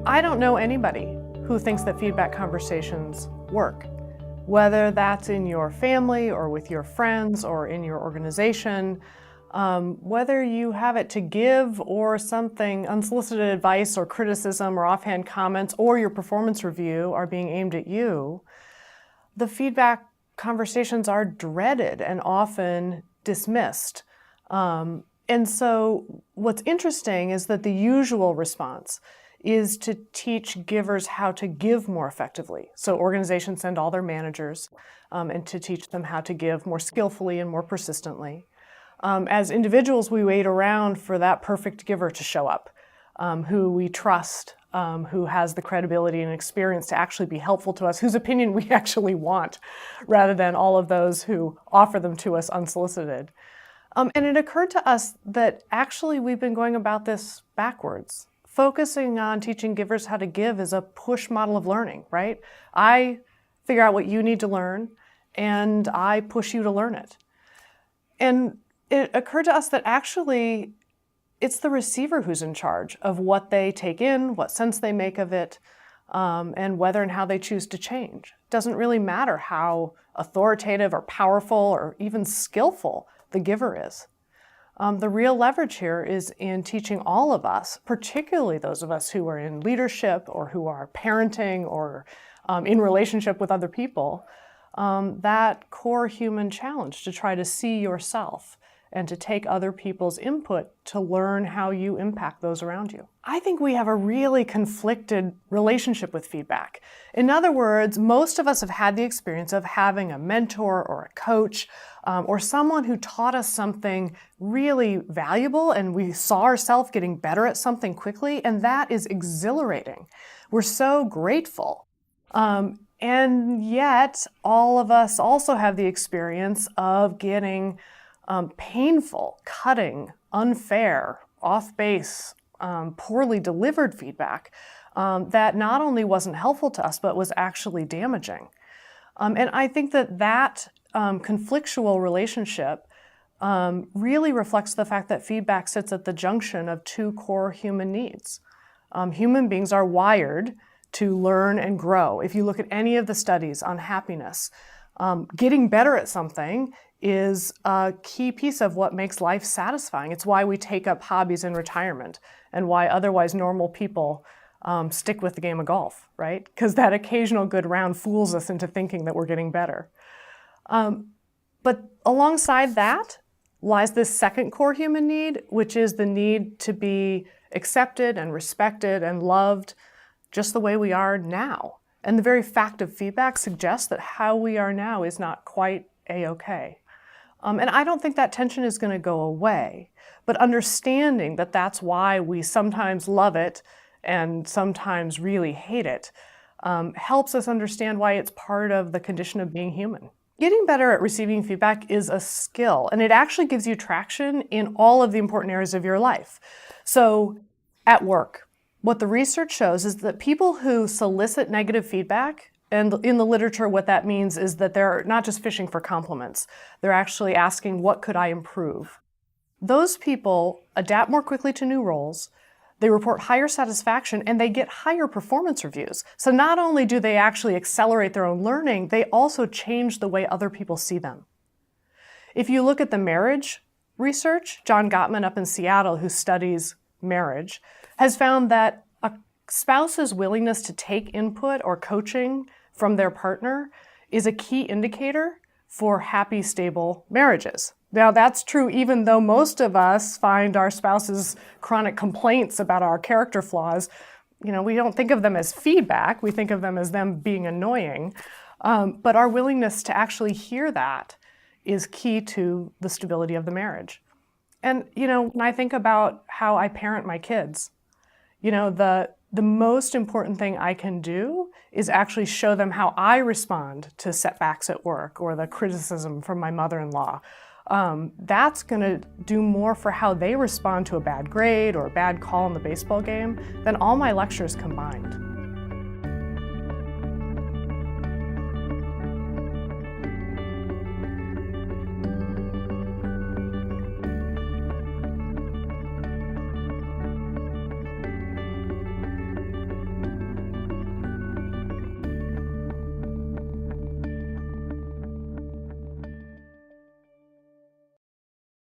I don't know anybody who thinks that feedback conversations work, whether that's in your family or with your friends or in your organization, whether you have it to give or something, unsolicited advice or criticism or offhand comments or your performance review are being aimed at you, the feedback conversations are dreaded and often dismissed. And so what's interesting is that the usual response is to teach givers how to give more effectively. So organizations send all their managers and to teach them how to give more skillfully and more persistently. As individuals, we wait around for that perfect giver to show up, who we trust, who has the credibility and experience to actually be helpful to us, whose opinion we actually want, rather than all of those who offer them to us unsolicited. And it occurred to us that actually we've been going about this backwards. Focusing on teaching givers how to give is a push model of learning, right? I figure out what you need to learn, and I push you to learn it. And it occurred to us that actually it's the receiver who's in charge of what they take in, what sense they make of it, and whether and how they choose to change. It doesn't really matter how authoritative or powerful or even skillful the giver is. The real leverage here is in teaching all of us, particularly those of us who are in leadership or who are parenting or in relationship with other people, that core human challenge to try to see yourself and to take other people's input to learn how you impact those around you. I think we have a really conflicted relationship with feedback. In other words, most of us have had the experience of having a mentor or a coach or someone who taught us something really valuable and we saw ourselves getting better at something quickly, and that is exhilarating. We're so grateful. And yet, all of us also have the experience of getting painful, cutting, unfair, off-base, poorly delivered feedback that not only wasn't helpful to us, but was actually damaging. And I think that conflictual relationship really reflects the fact that feedback sits at the junction of two core human needs. Human beings are wired to learn and grow. If you look at any of the studies on happiness, getting better at something is a key piece of what makes life satisfying. It's why we take up hobbies in retirement and why otherwise normal people stick with the game of golf, right? Because that occasional good round fools us into thinking that we're getting better. But alongside that lies this second core human need, which is the need to be accepted and respected and loved just the way we are now. And the very fact of feedback suggests that how we are now is not quite a-okay. And I don't think that tension is going to go away, but understanding that that's why we sometimes love it and sometimes really hate it helps us understand why it's part of the condition of being human. Getting better at receiving feedback is a skill, and it actually gives you traction in all of the important areas of your life. So at work, what the research shows is that people who solicit negative feedback, and in the literature what that means is that they're not just fishing for compliments, they're actually asking, what could I improve? Those people adapt more quickly to new roles, they report higher satisfaction, and they get higher performance reviews. So not only do they actually accelerate their own learning, they also change the way other people see them. If you look at the marriage research, John Gottman up in Seattle, who studies marriage, has found that a spouse's willingness to take input or coaching from their partner is a key indicator for happy, stable marriages. Now, that's true even though most of us find our spouse's chronic complaints about our character flaws, we don't think of them as feedback, we think of them as them being annoying. But our willingness to actually hear that is key to the stability of the marriage. And, when I think about how I parent my kids, the most important thing I can do is actually show them how I respond to setbacks at work or the criticism from my mother-in-law. That's going to do more for how they respond to a bad grade or a bad call in the baseball game than all my lectures combined.